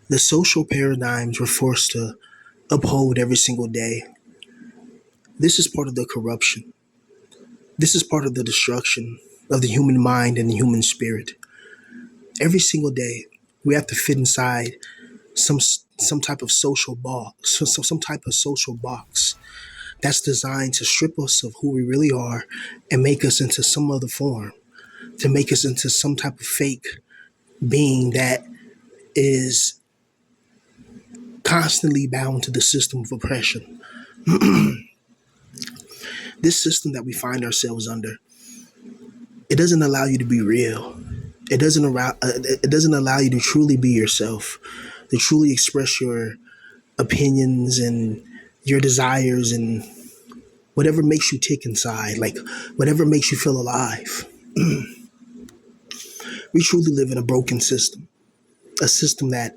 The social paradigms we're forced to uphold every single day, this is part of the corruption. This is part of the destruction of the human mind and the human spirit. Every single day, we have to fit inside some some type of social box, some type of social box that's designed to strip us of who we really are and make us into some other form, to make us into some type of fake being that is constantly bound to the system of oppression. This system that we find ourselves under, it doesn't allow you to be real. It doesn't allow you to truly be yourself, to truly express your opinions and your desires and whatever makes you tick inside, like whatever makes you feel alive. We truly live in a broken system, a system that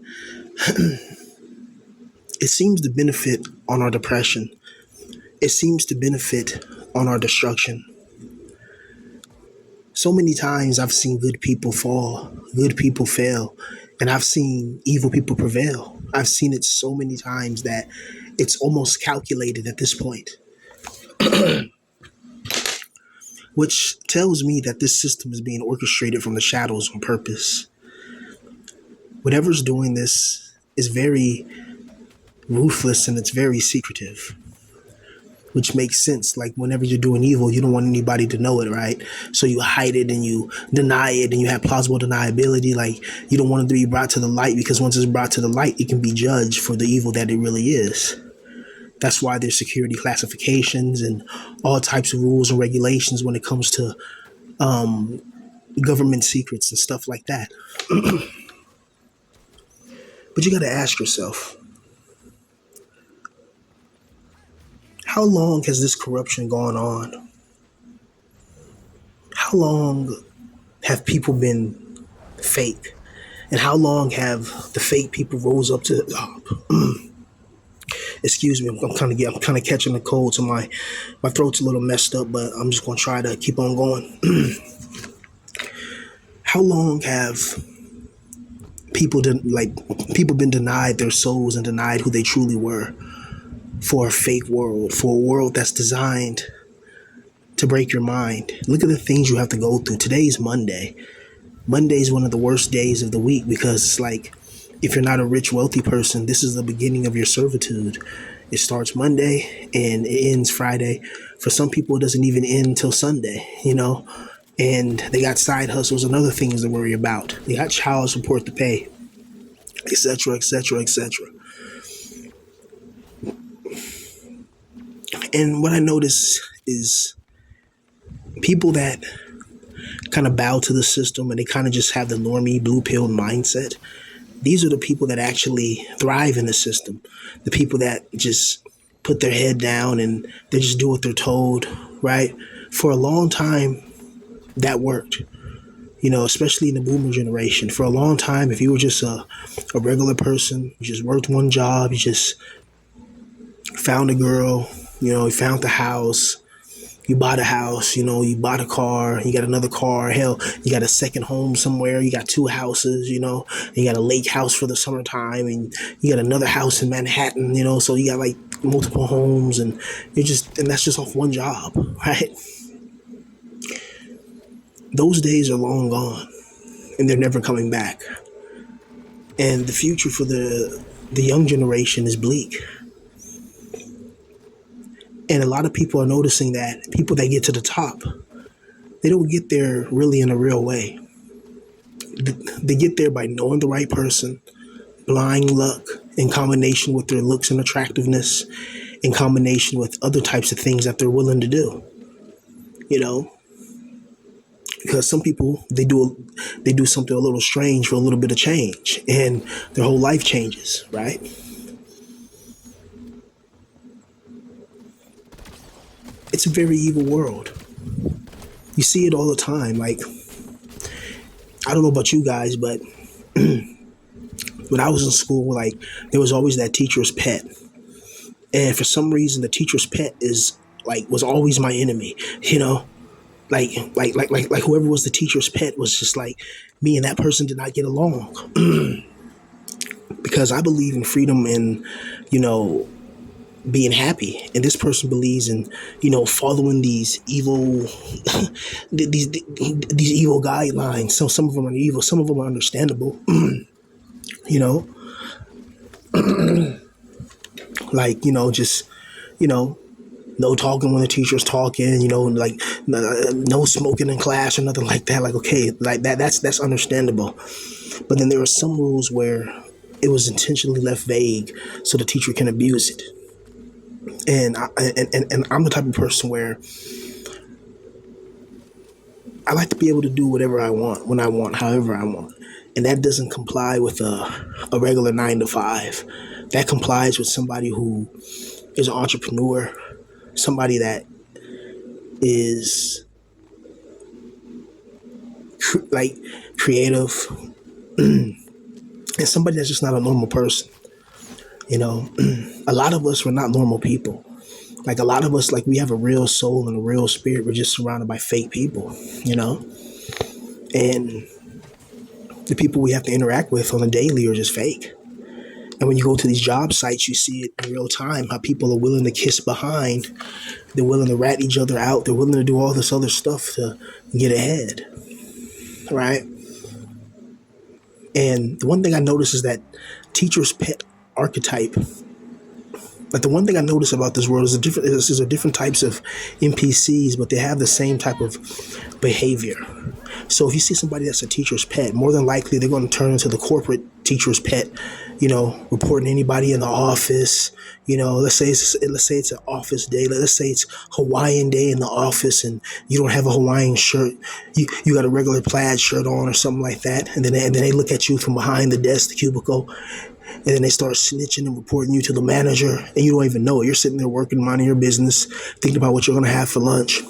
it seems to benefit on our depression. It seems to benefit on our destruction. So many times I've seen good people fall, good people fail, and I've seen evil people prevail. I've seen it so many times that it's almost calculated at this point, which tells me that this system is being orchestrated from the shadows on purpose. Whatever's doing this is very ruthless and it's very secretive, which makes sense. Like whenever you're doing evil, you don't want anybody to know it, right? So you hide it and you deny it and you have plausible deniability. Like you don't want it to be brought to the light because once it's brought to the light, it can be judged for the evil that it really is. That's why there's security classifications and all types of rules and regulations when it comes to government secrets and stuff like that. But you got to ask yourself, how long has this corruption gone on? How long have people been fake? And how long have the fake people rose up to the top? Excuse me, I'm kind of catching a cold, so my throat's a little messed up, but I'm just gonna try to keep on going. How long have people been denied their souls and denied who they truly were for a fake world, for a world that's designed to break your mind? Look at the things you have to go through. Today's Monday. Monday is one of the worst days of the week because it's like, if you're not a rich, wealthy person, this is the beginning of your servitude. It starts Monday and it ends Friday. For some people, it doesn't even end until Sunday, and they got side hustles and other things to worry about. They got child support to pay, etc., etc., etc. And what I notice is people that kind of bow to the system and they kind of just have the normie blue pill mindset. These are the people that actually thrive in the system. The people that just put their head down and they just do what they're told, right? For a long time, that worked, especially in the boomer generation. For a long time, if you were just a regular person, you just worked one job, you just found a girl, you found the house, you bought a house, you bought a car, you got another car, hell, you got a second home somewhere, you got two houses, you got a lake house for the summertime, and you got another house in Manhattan, so you got like multiple homes, and that's just off one job, right? Those days are long gone, and they're never coming back. And the future for the young generation is bleak. And a lot of people are noticing that people that get to the top, they don't get there really in a real way. They get there by knowing the right person, blind luck, in combination with their looks and attractiveness, in combination with other types of things that they're willing to do. Because some people, they do something a little strange for a little bit of change, and their whole life changes, right? It's a very evil world. You see it all the time. Like, I don't know about you guys, but when I was in school, like, there was always that teacher's pet. And for some reason, the teacher's pet was always my enemy, Like whoever was the teacher's pet was just like me, and that person did not get along. because I believe in freedom and, you know, being happy, and this person believes in, following these evil these evil guidelines. So some of them are evil, some of them are understandable. you know like, just, you know no talking when the teacher's talking, like no smoking in class or nothing like that. Like, okay, like that's understandable. But then there are some rules where it was intentionally left vague so the teacher can abuse it. And I'm the type of person where I like to be able to do whatever I want, when I want, however I want. And that doesn't comply with a regular 9 to 5. That complies with somebody who is an entrepreneur, somebody that is like creative, and somebody that's just not a normal person. You know, a lot of us, we're not normal people. Like, a lot of us, like, we have a real soul and a real spirit. We're just surrounded by fake people, and the people we have to interact with on a daily are just fake. And when you go to these job sites, you see it in real time how people are willing to kiss behind, they're willing to rat each other out, they're willing to do all this other stuff to get ahead, right? And the one thing I notice is that teacher's pet archetype. Like, the one thing I notice about this world is a different types of NPCs, but they have the same type of behavior. So if you see somebody that's a teacher's pet, more than likely they're going to turn into the corporate teacher's pet, reporting anybody in the office. Let's say it's an office day. Let's say it's Hawaiian day in the office, and you don't have a Hawaiian shirt. You got a regular plaid shirt on or something like that, and then they look at you from behind the desk, the cubicle, and then they start snitching and reporting you to the manager, and you don't even know it. You're sitting there working, minding your business, thinking about what you're going to have for lunch.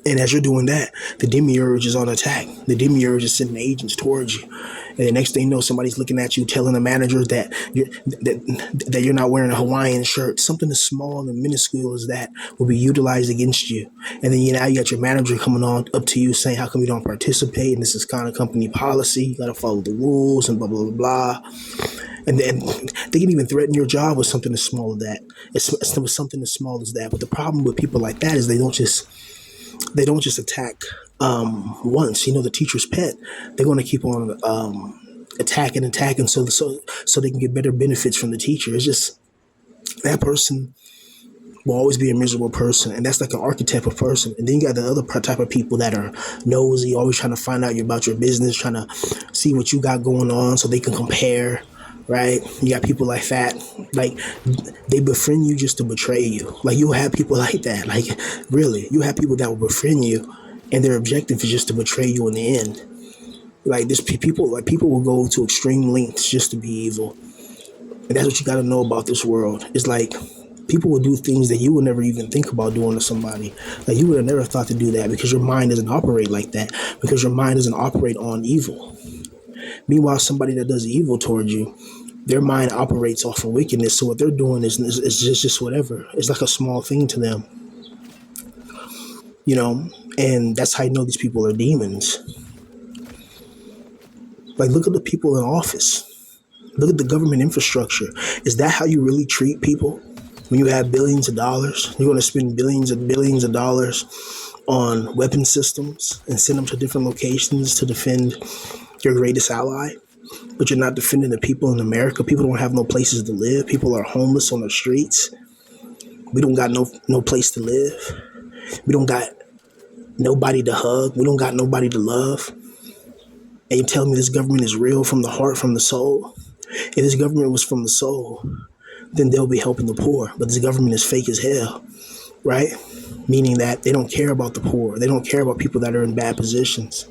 And as you're doing that, the demiurge is on attack. The demiurge is sending agents towards you. And the next thing you know, somebody's looking at you, telling the manager that you're not wearing a Hawaiian shirt. Something as small and minuscule as that will be utilized against you. And then now you got your manager coming on up to you saying, how come you don't participate? And this is kind of company policy. You got to follow the rules and blah, blah, blah, blah. And then they can even threaten your job with something as small as that. It's something as small as that. But the problem with people like that is they don't just attack once. The teacher's pet. They're going to keep on attacking, so they can get better benefits from the teacher. It's just that person will always be a miserable person, and that's like an archetype of person. And then you got the other type of people that are nosy, always trying to find out about your business, trying to see what you got going on so they can compare. Right? You got people like that. Like, they befriend you just to betray you. Like, you'll have people like that. Like, really, you have people that will befriend you, and their objective is just to betray you in the end. Like, this people will go to extreme lengths just to be evil. And that's what you got to know about this world. It's like, people will do things that you would never even think about doing to somebody. Like, you would have never thought to do that, because your mind doesn't operate like that, because your mind doesn't operate on evil. Meanwhile, somebody that does evil towards you, their mind operates off of wickedness. So what they're doing is just whatever. It's like a small thing to them, and that's how you know these people are demons. Like, look at the people in office. Look at the government infrastructure. Is that how you really treat people? When you have billions of dollars, you're going to spend billions and billions of dollars on weapon systems and send them to different locations to defend your greatest ally, but you're not defending the people in America. People don't have no places to live. People are homeless on the streets. We don't got no place to live. We don't got nobody to hug. We don't got nobody to love. And you tell me this government is real, from the heart, from the soul? If this government was from the soul, then they'll be helping the poor. But this government is fake as hell, right? Meaning that they don't care about the poor. They don't care about people that are in bad positions.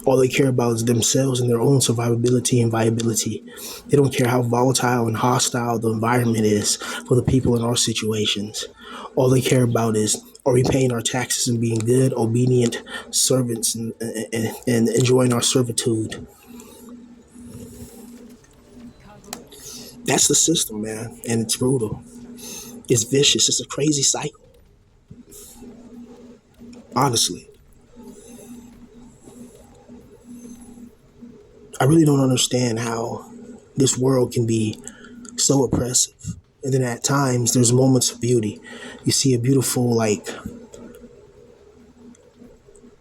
All they care about is themselves and their own survivability and viability. They don't care how volatile and hostile the environment is for the people in our situations. All they care about is, are we paying our taxes and being good, obedient servants, and enjoying our servitude? That's the system, man, and it's brutal. It's vicious. It's a crazy cycle, honestly. I really don't understand how This world can be so oppressive. And then at times there's moments of beauty. You see a beautiful, like,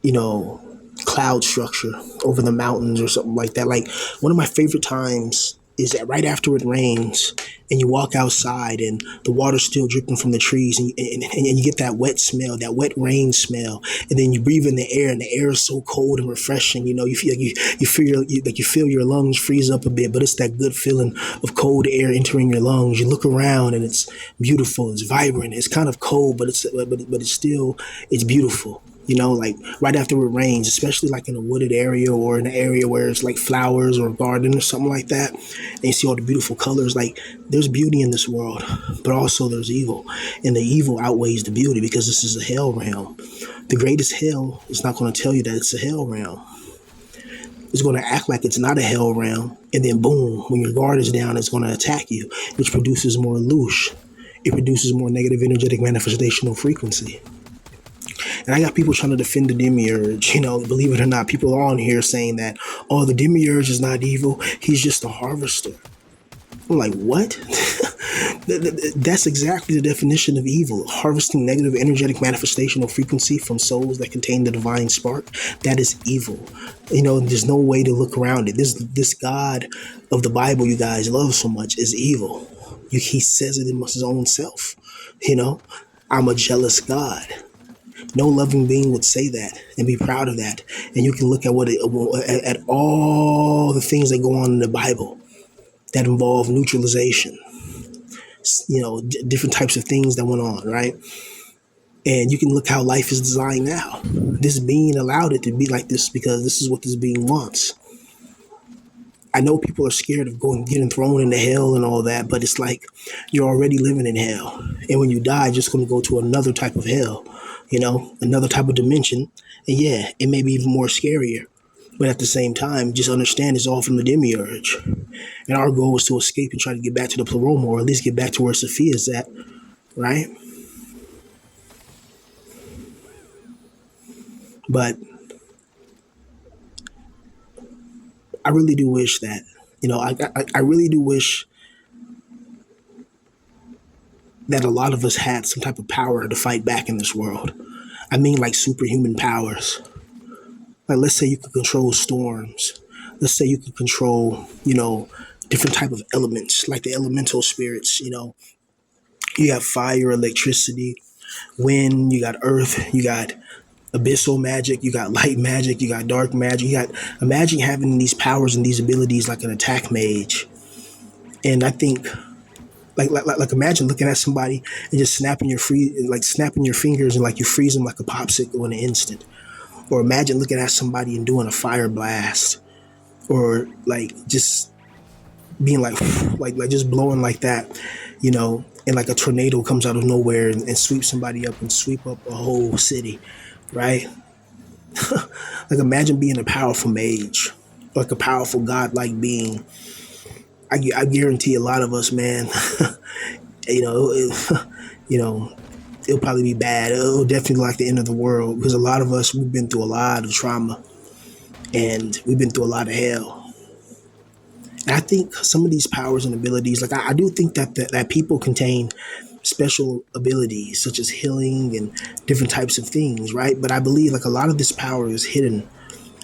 you know, cloud structure over the mountains or something like that. Like, one of my favorite times is that right after it rains and you walk outside and the water's still dripping from the trees, and you get that wet smell, that wet rain smell, and then you breathe in the air, and the air is so cold and refreshing. You feel like you feel your lungs freeze up a bit, but it's that good feeling of cold air entering your lungs. You look around and it's beautiful, it's vibrant, it's kind of cold, but it's still, it's beautiful. Like right after it rains, especially like in a wooded area or in an area where it's like flowers or a garden or something like that, and you see all the beautiful colors. Like, there's beauty in this world, but also there's evil, and the evil outweighs the beauty because this is a hell realm. The greatest hell is not going to tell you that it's a hell realm. It's going to act like it's not a hell realm, and then boom, when your guard is down, it's going to attack you, which produces more loosh. It produces more negative energetic manifestational frequency. And I got people trying to defend the demiurge. Believe it or not, people are on here saying that, oh, the demiurge is not evil. He's just a harvester. I'm like, what? That's exactly the definition of evil. Harvesting negative energetic manifestational frequency from souls that contain the divine spark. That is evil. There's no way to look around it. This God of the Bible you guys love so much is evil. He says it in his own self. I'm a jealous God. No loving being would say that and be proud of that. And you can look at all the things that go on in the Bible that involve neutralization, different types of things that went on, right? And you can look how life is designed now. This being allowed it to be like this because this is what this being wants. I know people are scared of getting thrown into hell and all that, but it's like you're already living in hell. And when you die, you're just going to go to another type of hell, another type of dimension. And yeah, it may be even more scarier. But at the same time, just understand it's all from the demiurge. And our goal is to escape and try to get back to the pleroma, or at least get back to where Sophia's at, right? But I really do wish that, I really do wish that a lot of us had some type of power to fight back in this world. I mean, like superhuman powers. Like, let's say you could control storms. Let's say you could control, different type of elements, like the elemental spirits. You got fire, electricity, wind. You got earth. You got abyssal magic. You got light magic. You got dark magic. Imagine having these powers and these abilities like an attack mage. And I think, like imagine looking at somebody and just snapping your fingers and like you freeze them like a popsicle in an instant. Or imagine looking at somebody and doing a fire blast, or like just being like just blowing like that, and like a tornado comes out of nowhere and sweeps somebody up and sweep up a whole city, right? Like, imagine being a powerful mage, like a powerful godlike being. I guarantee a lot of us, man, you know, it, you know, it'll probably be bad. It'll definitely like the end of the world because a lot of us, we've been through a lot of trauma and we've been through a lot of hell. And I think some of these powers and abilities, like I do think that people contain special abilities such as healing and different types of things, right? But I believe like a lot of this power is hidden.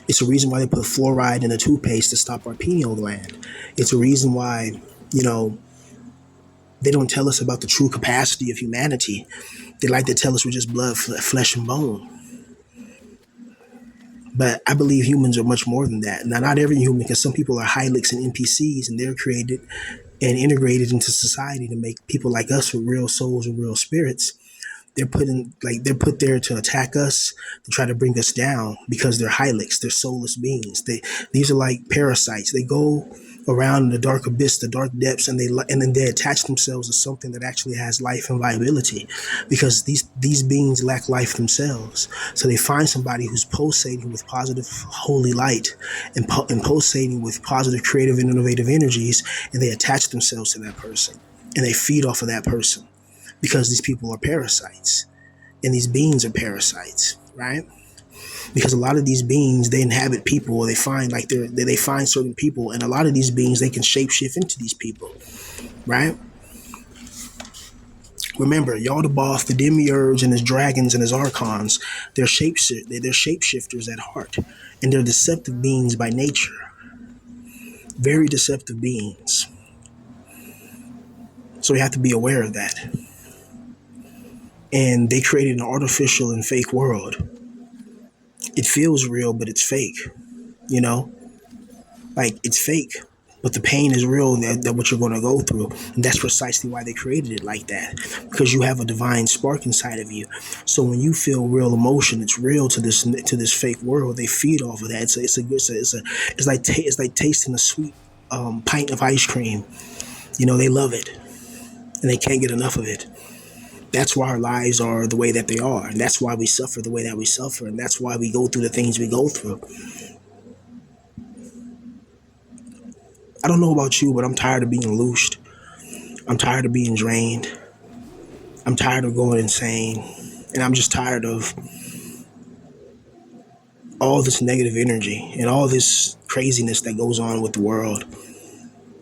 It's a reason why they put fluoride in the toothpaste to stop our pineal gland. It's a reason why, you know, they don't tell us about the true capacity of humanity. They like to tell us we're just blood, flesh, and bone. But I believe humans are much more than that. Now, not every human, because some people are Hylics and NPCs, and they're created and integrated into society to make people like us with real souls and real spirits. They're put there to attack us, to try to bring us down because they're Hylics, they're soulless beings. These are like parasites. They go around the dark abyss, the dark depths, and then they attach themselves to something that actually has life and viability, because these beings lack life themselves. So they find somebody who's pulsating with positive holy light and pulsating with positive creative and innovative energies, and they attach themselves to that person and they feed off of that person because these people are parasites and these beings are parasites, right? because a lot of these beings, they inhabit people, or they find like they find certain people, and a lot of these beings, they can shapeshift into these people, right? Remember, Yaldabaoth, the demiurge, and his dragons and his archons, they're shapeshifters at heart, and they're deceptive beings by nature, very deceptive beings. So we have to be aware of that. And they created an artificial and fake world. It feels real, but it's fake. You know, like it's fake, but the pain is real. That what you're going to go through, and that's precisely why they created it like that, because you have a divine spark inside of you. So when you feel real emotion, it's real to this fake world. They feed off of that. It's like tasting a sweet pint of ice cream. You know, they love it, and they can't get enough of it. That's why our lives are the way that they are, and that's why we suffer the way that we suffer, and that's why we go through the things we go through. I don't know about you, but I'm tired of being loosed. I'm tired of being drained. I'm tired of going insane. And I'm just tired of all this negative energy and all this craziness that goes on with the world.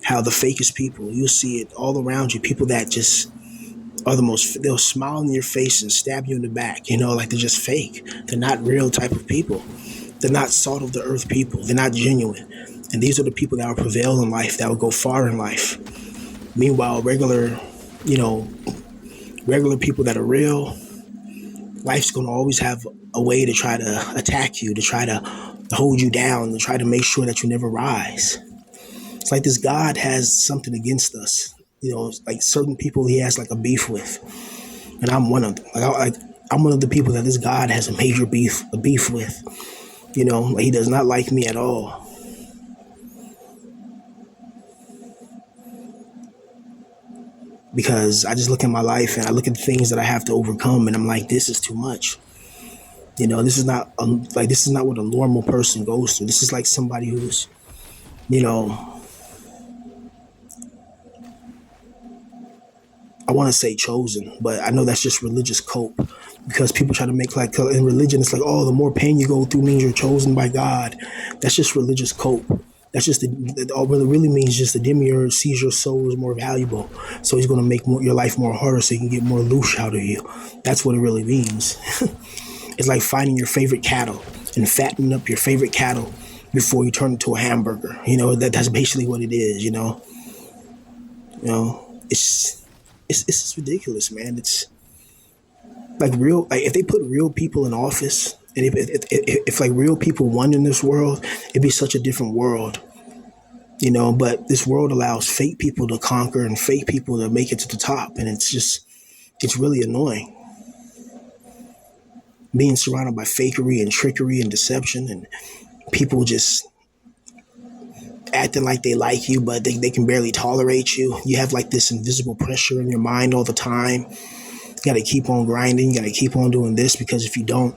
How the fakest people, you'll see it all around you. People that just are they'll smile in your face and stab you in the back, you know, like they're just fake. They're not real type of people. They're not salt of the earth people. They're not genuine. And these are the people that will prevail in life, that will go far in life. Meanwhile, you know, regular people that are real, life's going to always have a way to try to attack you, to try to hold you down, to try to make sure that you never rise. It's like this God has something against us. You know, like certain people he has like a beef with. And I'm one of them. I'm one of the people that this God has a major beef with. You know, like he does not like me at all. Because I just look at my life and I look at the things that I have to overcome, and I'm like, this is too much. You know, this is not what a normal person goes through. This is like somebody who's, you know, I want to say chosen, but I know that's just religious cope, because people try to make like in religion, it's like, oh, the more pain you go through means you're chosen by God. That's just religious cope. That's just all it really means. Just the demiurge sees your soul as more valuable, so he's going to make your life more harder so he can get more loose out of you. That's what it really means. It's like finding your favorite cattle and fattening up your favorite cattle before you turn into a hamburger. You know, that's basically what it is. You know, it's ridiculous, man. It's like like if they put real people in office, and if like real people won in this world, it'd be such a different world. You know, but this world allows fake people to conquer and fake people to make it to the top, and it's really annoying. Being surrounded by fakery and trickery and deception, and people just acting like they like you, but they can barely tolerate you. You have like this invisible pressure in your mind all the time. You got to keep on grinding. You got to keep on doing this, because if you don't,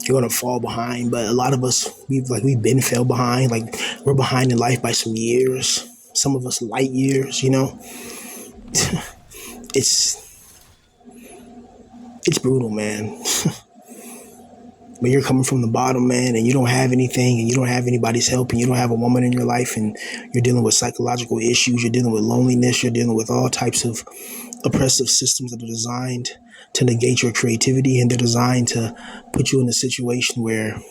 you're going to fall behind. But a lot of us, we've been fell behind. Like we're behind in life by some years. Some of us light years, you know. it's brutal, man. When you're coming from the bottom, man, and you don't have anything, and you don't have anybody's help, and you don't have a woman in your life, and you're dealing with psychological issues, you're dealing with loneliness, you're dealing with all types of oppressive systems that are designed to negate your creativity, and they're designed to put you in a situation where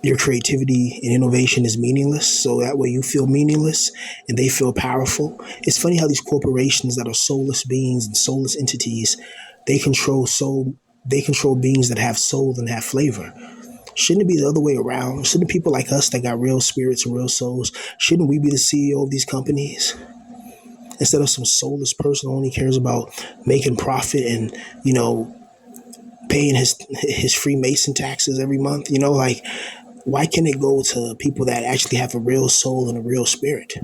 your creativity and innovation is meaningless, so that way you feel meaningless and they feel powerful. It's funny how these corporations that are soulless beings and soulless entities, they control beings that have soul and have flavor. Shouldn't it be the other way around? Shouldn't people like us that got real spirits and real souls, shouldn't we be the CEO of these companies? Instead of some soulless person who only cares about making profit and, you know, paying his Freemason taxes every month, you know, like, why can't it go to people that actually have a real soul and a real spirit,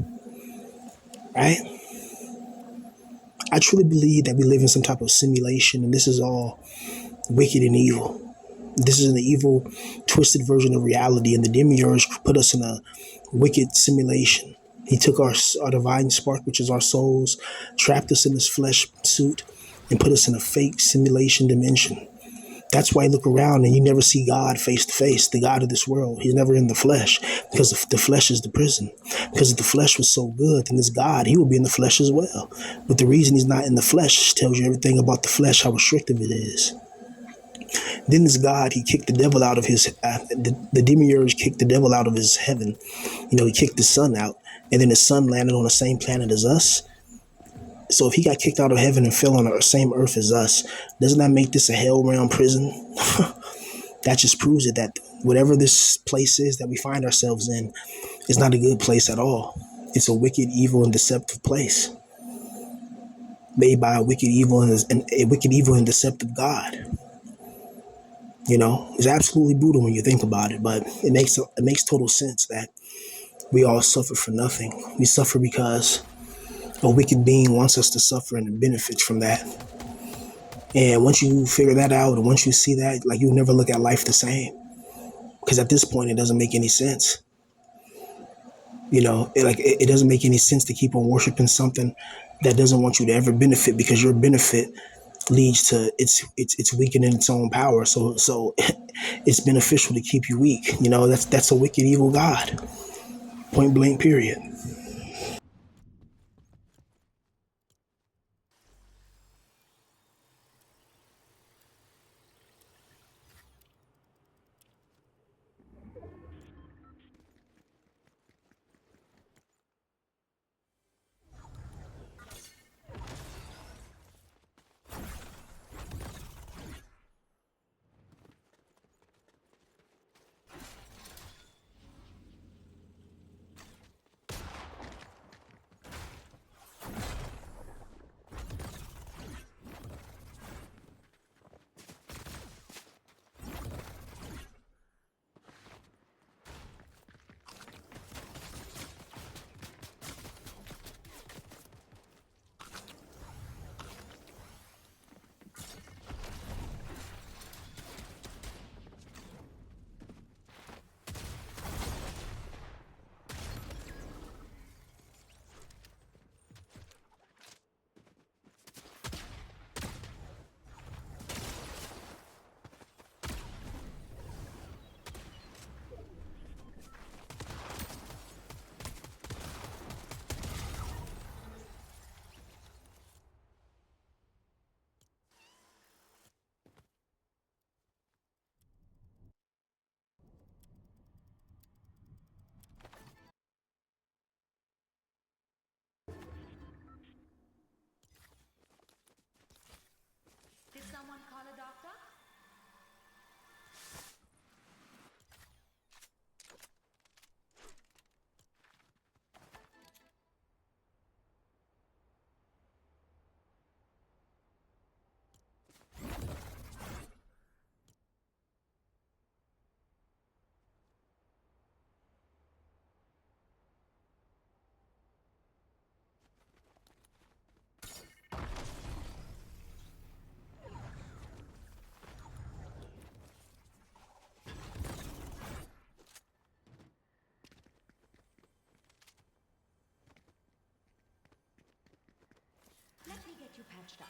right? I truly believe that we live in some type of simulation, and this is all wicked and evil. This is an evil, twisted version of reality, and the demiurge put us in a wicked simulation. He took our divine spark, which is our souls, trapped us in this flesh suit, and put us in a fake simulation dimension. That's why you look around and you never see God face to face, the God of this world. He's never in the flesh because the flesh is the prison. Because if the flesh was so good, then this God, he would be in the flesh as well. But the reason he's not in the flesh tells you everything about the flesh, how restrictive it is. Then this God, he kicked the devil out of his, the demiurge kicked the devil out of his heaven. He kicked the sun out. And then the sun landed on the same planet as us. So if he got kicked out of heaven and fell on the same earth as us, doesn't that make this a hell realm prison? That just proves it that whatever this place is that we find ourselves in is not a good place at all. It's a wicked, evil, and deceptive place made by a wicked, evil, and deceptive God. It's absolutely brutal when you think about it, but it makes total sense that we all suffer for nothing. We suffer because a wicked being wants us to suffer and benefits from that. And once you figure that out, and once you see that, like, you'll never look at life the same. Because at this point, it doesn't make any sense. It doesn't make any sense to keep on worshiping something that doesn't want you to ever benefit, because your benefit leads to it's weakening its own power. So it's beneficial to keep you weak. That's a wicked, evil God. Point blank. Period. Did someone call a doctor? Let me get you patched up.